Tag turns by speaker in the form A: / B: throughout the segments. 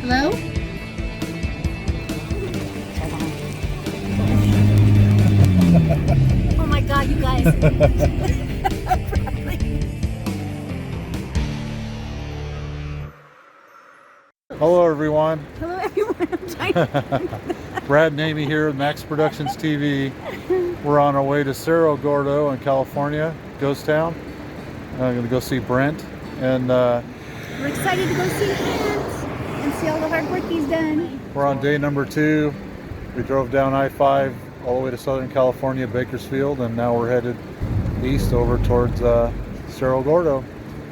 A: Hello? Oh my God, you guys.
B: Hello everyone.
A: Hello everyone.
B: Brad and Amy here with MaxproductionsTV. We're on our way to Cerro Gordo in California, ghost town. I'm going to go see Brent, and
A: We're excited to go see him and see all the hard work he's done.
B: we're on day number 2. We drove down I-5 all the way to Southern California, Bakersfield, and now we're headed east over towards Cerro Gordo.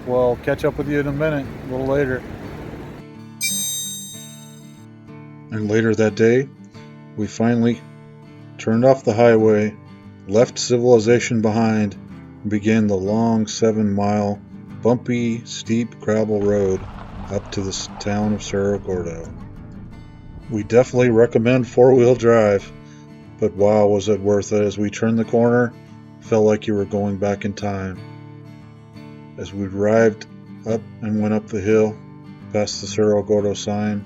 B: We'll catch up with you in a minute, a little later. And later that day, we finally turned off the highway, left civilization behind, and began the long 7-mile, bumpy, steep gravel road up to the town of Cerro Gordo. We definitely recommend 4-wheel drive, but wow, was it worth it. As we turned the corner, felt like you were going back in time. As we arrived up and went up the hill, past the Cerro Gordo sign,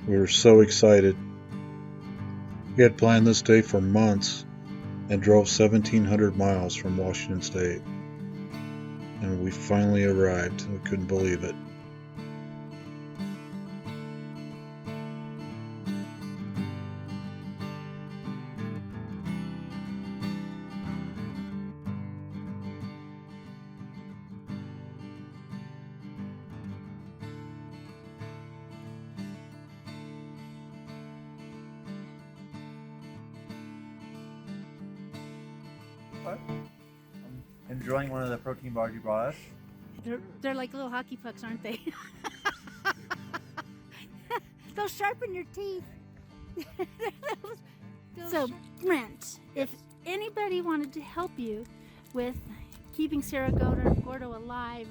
B: we were so excited. We had planned this day for months and drove 1,700 miles from Washington State. And we finally arrived. We couldn't believe it.
C: I'm enjoying one of the protein bars you brought us.
A: They're like little hockey pucks, aren't they? They'll sharpen your teeth. So, Brent, if anybody wanted to help you with keeping Cerro Gordo alive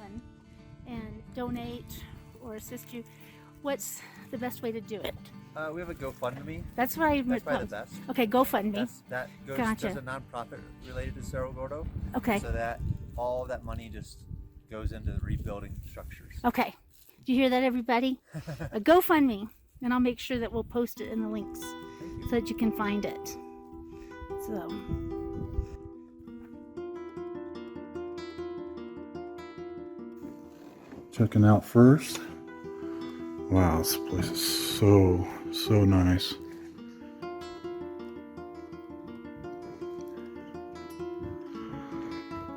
A: and donate or assist you, what's the best way to do it?
C: We have a GoFundMe.
A: That's what I
C: That's probably the best.
A: Okay, GoFundMe.
C: That goes
A: Gotcha.
C: There's a nonprofit related to Cerro Gordo.
A: Okay.
C: So that all of that money just goes into rebuilding structures.
A: Okay. Do you hear that, everybody? A GoFundMe, and I'll make sure that we'll post it in the links so that you can find it. So.
B: Checking out first. Wow, this place is so nice.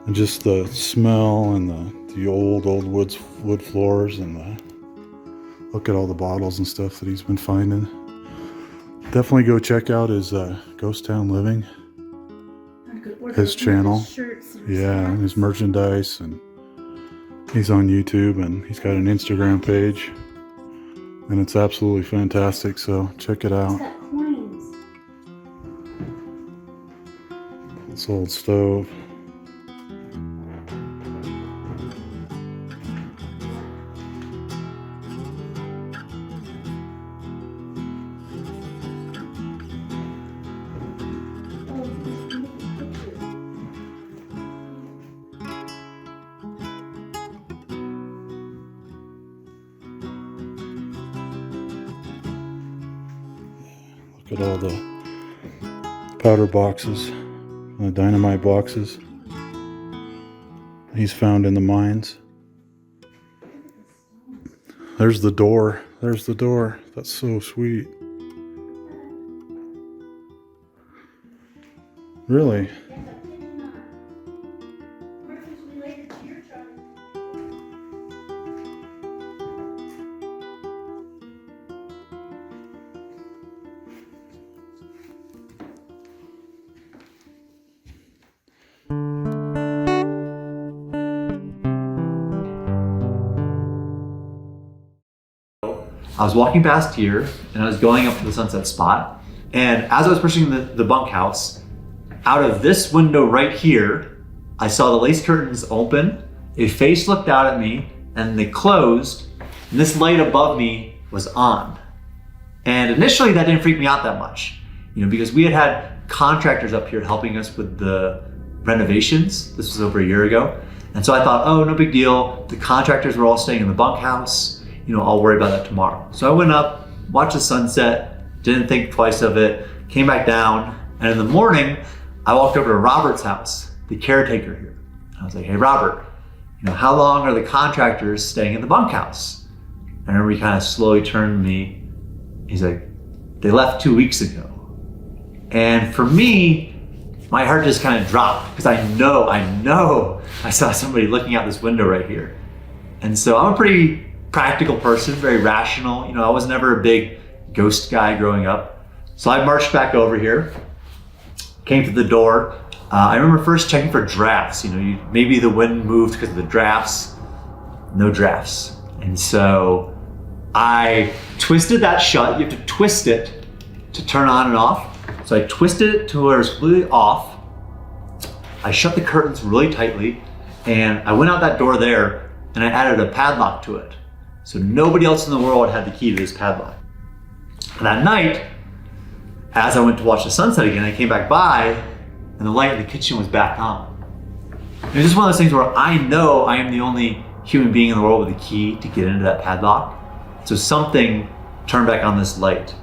B: And just the smell and the old wood floors, and look at all the bottles and stuff that he's been finding. Definitely go check out his Ghost Town Living, his channel. Yeah, and his merchandise, and he's on YouTube, and he's got an Instagram page, and it's absolutely fantastic, so check it out. This old stove. Look at all the powder boxes, the dynamite boxes he's found in the mines. There's the door. There's the door. That's so sweet. Really?
C: I was walking past here and I was going up to the sunset spot, and as I was pushing the bunkhouse, out of this window right here, I saw the lace curtains open, a face looked out at me, and they closed, and this light above me was on. And initially that didn't freak me out that much, because we had contractors up here helping us with the renovations. This was over a year ago. And so I thought, oh, no big deal. The contractors were all staying in the bunkhouse. I'll worry about that tomorrow. So I went up, watched the sunset, didn't think twice of it, came back down, and in the morning, I walked over to Robert's house, the caretaker here. I was like, hey, Robert, how long are the contractors staying in the bunkhouse? I remember he kind of slowly turned to me. He's like, they left 2 weeks ago. And for me, my heart just kind of dropped because I know I saw somebody looking out this window right here. And so I'm a pretty practical person, very rational. I was never a big ghost guy growing up. So I marched back over here, came to the door. I remember first checking for drafts. Maybe the wind moved because of the drafts. No drafts. And so I twisted that shut. You have to twist it to turn on and off. So I twisted it to where it was completely off. I shut the curtains really tightly, and I went out that door there and I added a padlock to it. So nobody else in the world had the key to this padlock. And that night, as I went to watch the sunset again, I came back by and the light in the kitchen was back on. It was just one of those things where I know I am the only human being in the world with a key to get into that padlock. So something turned back on this light.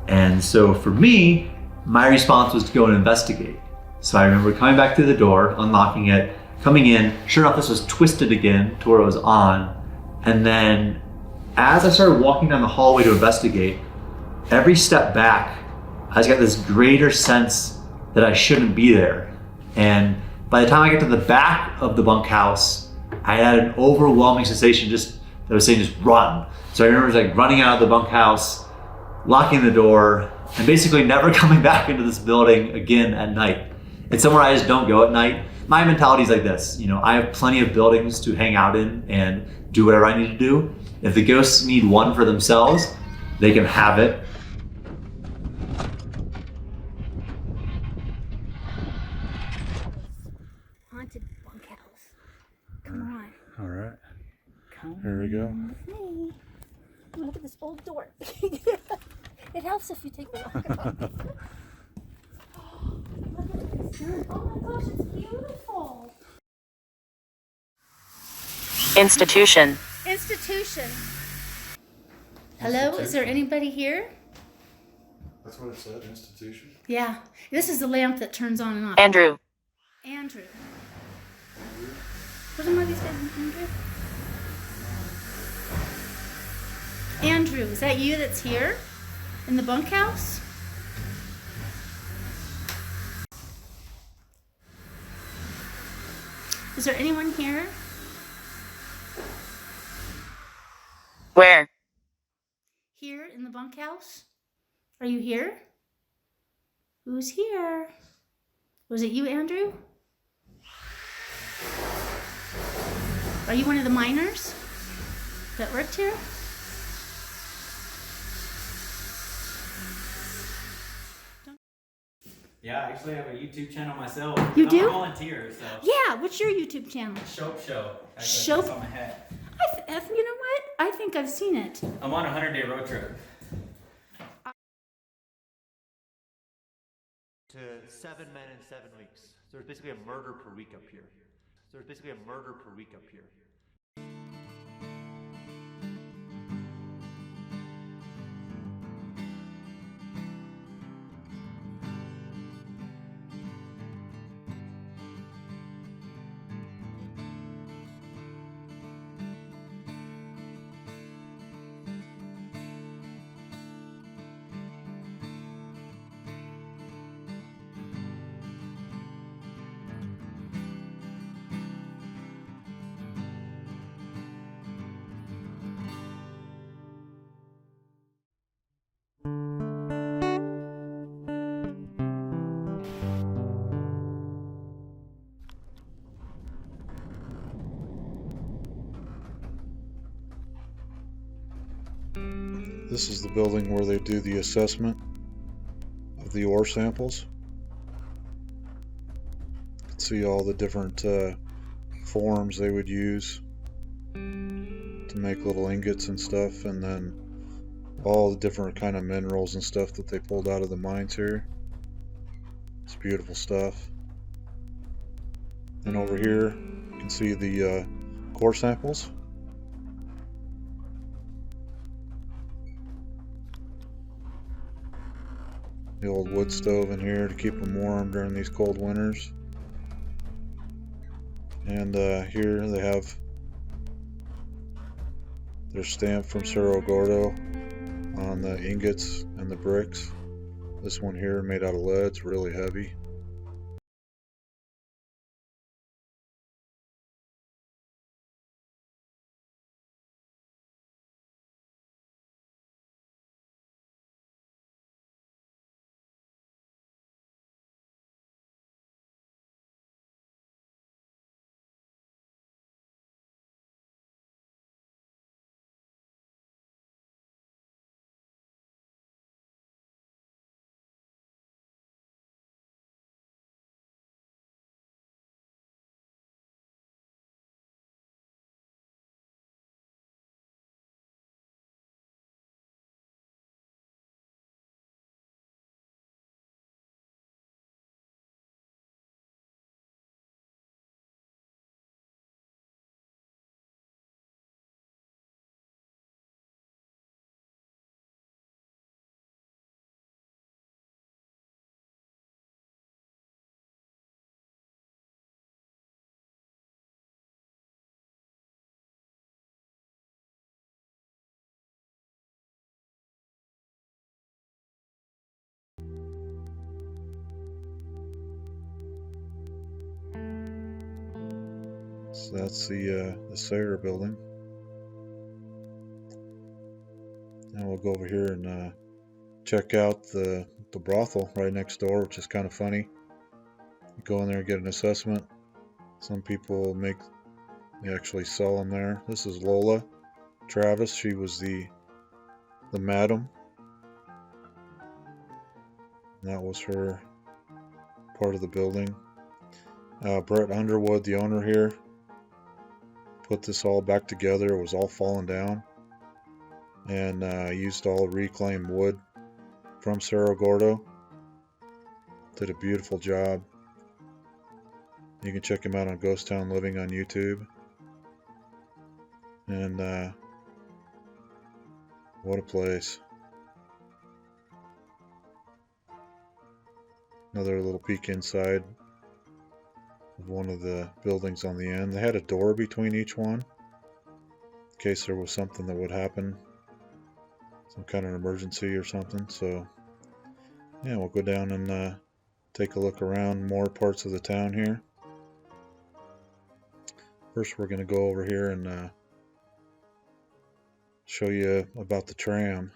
C: And so for me, my response was to go and investigate. So I remember coming back through the door, unlocking it, coming in. Sure enough, this was twisted again to where it was on. And then as I started walking down the hallway to investigate, every step back, I just got this greater sense that I shouldn't be there. And by the time I got to the back of the bunkhouse, I had an overwhelming sensation that was saying just run. So I remember like running out of the bunkhouse, locking the door, and basically never coming back into this building again at night. It's somewhere I just don't go at night. My mentality is like this, I have plenty of buildings to hang out in and do whatever I need to do. If the ghosts need one for themselves, they can have it.
A: Haunted bunkhouse. Come on.
B: All right.
A: Come
B: Here we go.
A: with me. Look at this old door. It helps if you take the lock off. Look at this. Oh my gosh, it's beautiful.
D: Institution.
A: Institution. Hello, is there anybody here?
B: That's what it said, institution.
A: Yeah, this is the lamp that turns on and off.
D: Andrew.
A: Andrew. Wasn't one of these guys Andrew? Andrew, is that you that's here in the bunkhouse? Is there anyone here?
D: Where?
A: Here in the bunkhouse? Are you here? Who's here? Was it you, Andrew? Are you one of the miners that worked here?
E: Yeah, I actually have a YouTube channel myself.
A: You do?
E: I'm a volunteer, so.
A: Yeah, what's your YouTube channel?
E: Shope Show.
A: Shope?
E: That's on my hat.
A: You know what? I think I've seen it.
E: I'm on a 100-day road trip.
C: To 7 men in 7 weeks. So there's basically a murder per week up here.
B: This is the building where they do the assessment of the ore samples. You can see all the different forms they would use to make little ingots and stuff, and then all the different kind of minerals and stuff that they pulled out of the mines here. It's beautiful stuff. And over here you can see the core samples. The old wood stove in here to keep them warm during these cold winters. And here they have their stamp from Cerro Gordo on the ingots and the bricks. This one here made out of lead, it's really heavy. So that's the Sayer building. Now we'll go over here and check out the brothel right next door, which is kind of funny. You go in there and get an assessment. Some people they actually sell them there. This is Lola Travis. She was the madam. That was her part of the building. Brent Underwood, the owner here, put this all back together. It was all falling down, and used all reclaimed wood from Cerro Gordo. Did a beautiful job. You can check him out on Ghost Town Living on YouTube. And what a place. Another little peek inside of one of the buildings on the end. They had a door between each one in case there was something that would happen, some kind of emergency or something. So yeah, we'll go down and take a look around more parts of the town here. First we're going to go over here and show you about the tram.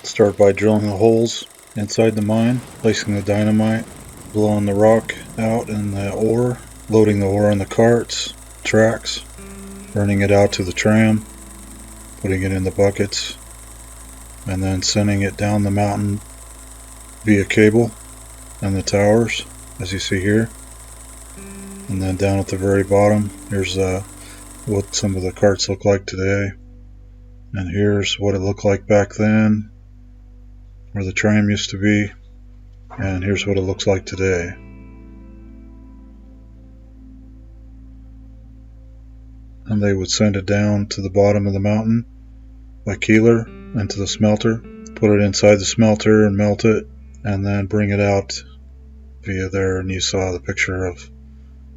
B: Start by drilling the holes inside the mine, placing the dynamite, blowing the rock out in the ore, loading the ore on the carts, tracks, running it out to the tram, putting it in the buckets, and then sending it down the mountain via cable and the towers, as you see here. And then down at the very bottom, here's what some of the carts look like today. And here's what it looked like back then, where the tram used to be. And here's what it looks like today. And they would send it down to the bottom of the mountain by keeler into the smelter, put it inside the smelter and melt it, and then bring it out via there. And you saw the picture of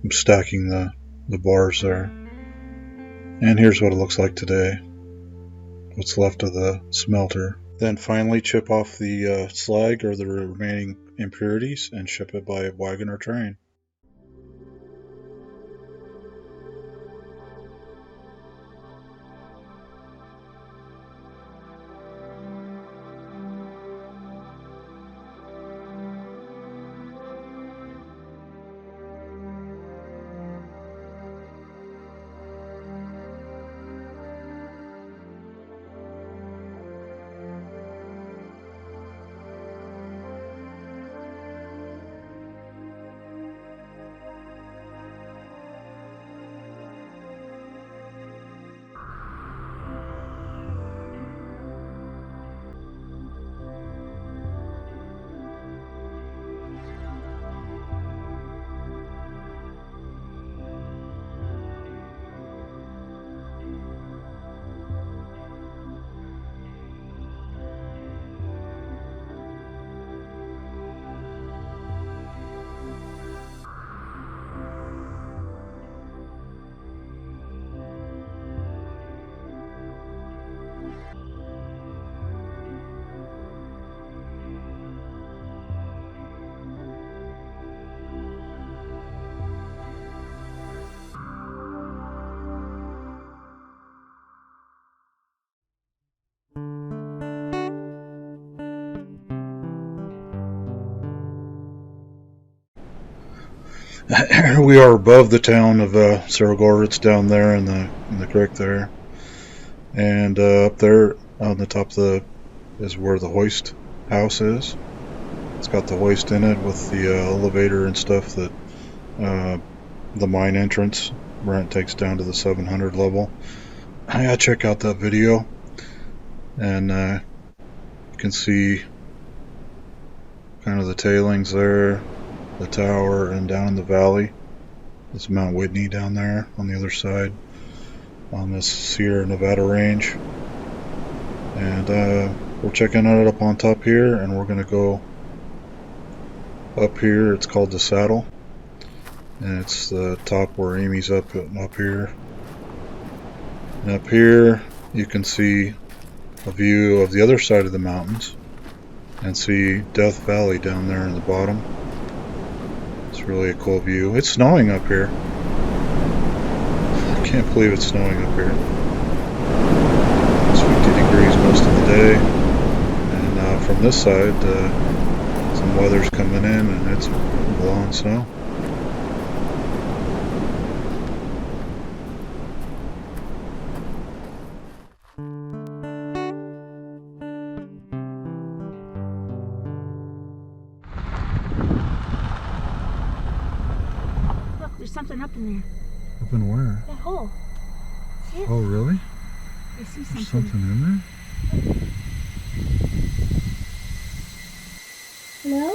B: stacking the bars there. And here's what it looks like today, what's left of the smelter. Then finally chip off the slag or the remaining impurities and ship it by wagon or train. We are above the town of Cerro Gordo. It's down there in the creek there, and up there on the top of is where the hoist house is. It's got the hoist in it with the elevator and stuff that the mine entrance Brent takes down to the 700 level. Yeah, check out that video, and you can see kind of the tailings there, the tower, and down in the valley. It's Mount Whitney down there on the other side on this Sierra Nevada range. And we're checking it up on top here, and we're going to go up here. It's called the Saddle, and it's the top where Amy's up here. And up here you can see a view of the other side of the mountains and see Death Valley down there in the bottom. It's really a cool view. It's snowing up here. I can't believe it's snowing up here. It's 50 degrees most of the day, and from this side some weather's coming in and it's blowing snow.
A: Look, there's something up in there.
B: Up in where?
A: That hole. See it?
B: Oh, really?
A: I see
B: There's
A: something.
B: something in there?
A: Hello?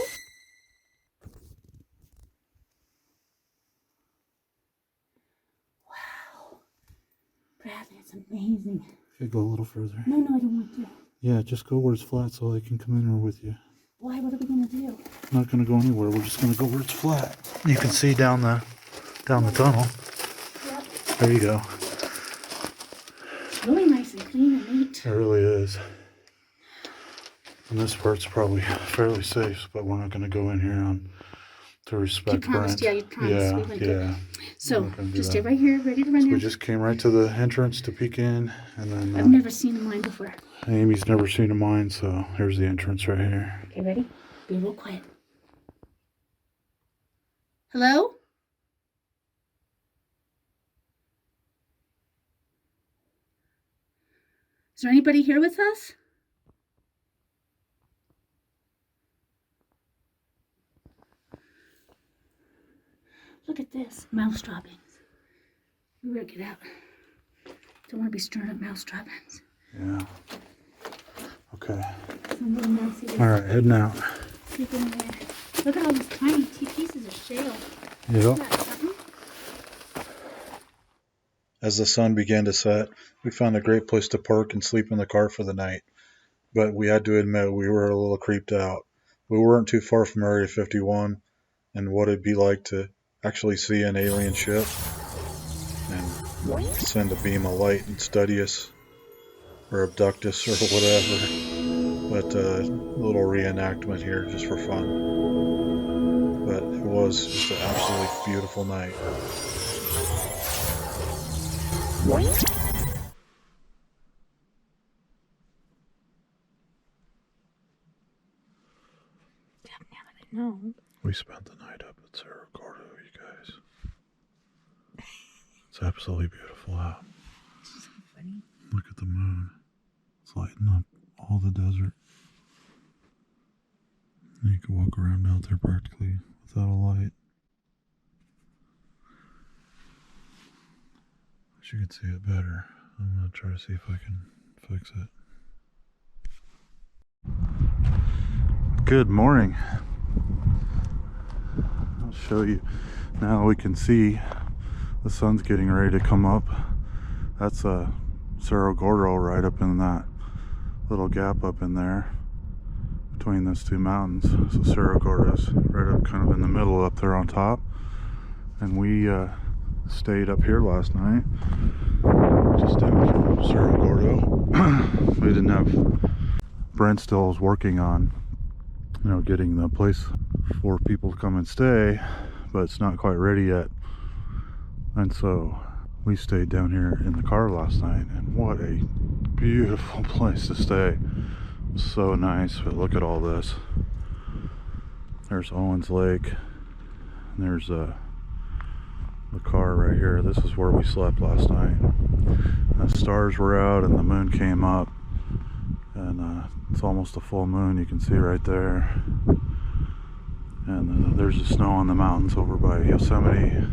A: Wow. Brad, that's amazing.
B: Okay, go a little further.
A: No, I don't want to.
B: Yeah, just go where it's flat so I can come in there with you.
A: Why? What are we going to do?
B: I'm not going to go anywhere. We're just going to go where it's flat. You can see down the tunnel.
A: Yep.
B: There you go.
A: Really nice and clean and neat.
B: It really is. And this part's probably fairly safe, but we're not going to go in here to respect
A: You promised,
B: Brent.
A: yeah, you promised. We went
B: Yeah.
A: So,
B: not gonna do
A: just
B: that.
A: stay right here, ready to run
B: So
A: in.
B: we just came right to the entrance to peek in, and then
A: I've never seen a mine before.
B: Amy's never seen a mine, so here's the entrance right here.
A: Okay, ready? Be real quiet. Hello? Is there anybody here with us? Look at this. Mouse droppings. We better get out. Don't want to be stirring up mouse droppings.
B: Yeah. Okay.
A: Some little mousey.
B: All right, heading out.
A: Keep in there. Look at all these tiny pieces of shale.
B: Yep.
A: Isn't that something?
B: As the sun began to set, we found a great place to park and sleep in the car for the night. But we had to admit we were a little creeped out. We weren't too far from Area 51 and what it'd be like to actually see an alien ship and send a beam of light and study us or abduct us or whatever. But a little reenactment here just for fun. But it was just an absolutely beautiful night.
A: No.
B: We spent the night up at Cerro Gordo, you guys. It's absolutely beautiful out.
A: So funny.
B: Look at the moon. It's lighting up all the desert. You can walk around out there practically without a light. Wish you could see it better. I'm going to try to see if I can fix it. Good morning. I'll show you. Now we can see the sun's getting ready to come up. That's Cerro Gordo right up in that little gap up in there between those two mountains. So Cerro Gordo's right up kind of in the middle up there on top. And we stayed up here last night, just down from Cerro Gordo. We didn't have, Brent still is working on, getting the place for people to come and stay, but it's not quite ready yet. And so we stayed down here in the car last night, and what a beautiful place to stay. So nice. But look at all this. There's Owens Lake, and there's the car right here. This is where we slept last night. The stars were out and the moon came up, and it's almost a full moon, you can see right there. And there's the snow on the mountains over by Yosemite.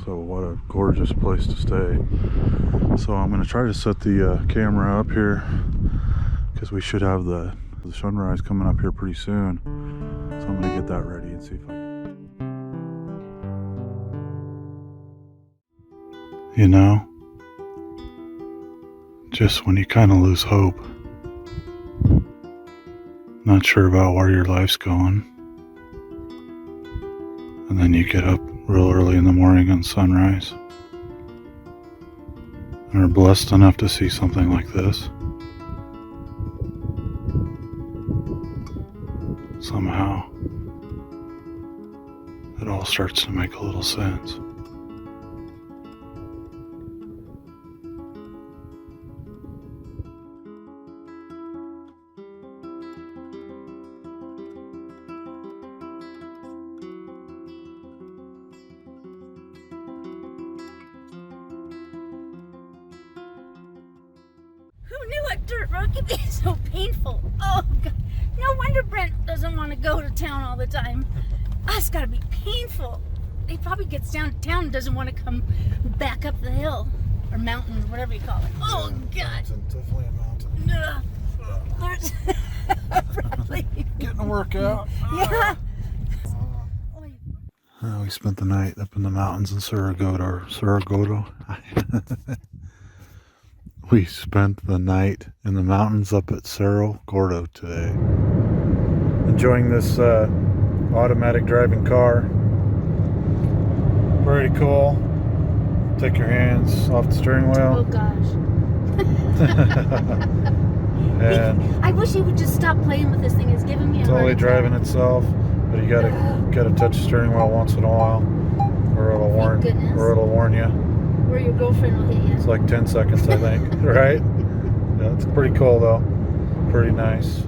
B: So what a gorgeous place to stay. So I'm going to try to set the camera up here, because we should have the sunrise coming up here pretty soon. So I'm going to get that ready and see if I can. You know, just when you kind of lose hope, not sure about where your life's going, and then you get up real early in the morning on sunrise and are blessed enough to see something like this. Somehow it all starts to make a little sense.
A: Who knew a dirt road could be so painful? Oh, God. No wonder Brent doesn't want to go to town all the time. Oh, it's got to be painful. He probably gets downtown and doesn't want to come back up the hill. Or mountain, or whatever you call it. Oh, God.
B: Definitely a mountain.
A: Ugh. Probably.
B: Getting a workout.
A: Yeah.
B: We spent the night up in the mountains in Cerro Gordo. We spent the night in the mountains up at Cerro Gordo today. Enjoying this automatic driving car. Pretty cool. Take your hands off the steering
A: Oh,
B: wheel.
A: gosh.
B: And
A: I wish he would just stop playing with this thing. It's giving me a
B: it's
A: heart
B: only
A: attack.
B: driving itself, but you gotta touch the steering wheel once in a while, or it'll
A: goodness.
B: warn you.
A: Where your girlfriend will hit you.
B: It's like 10 seconds, I think, right? Yeah, it's pretty cool though. Pretty nice.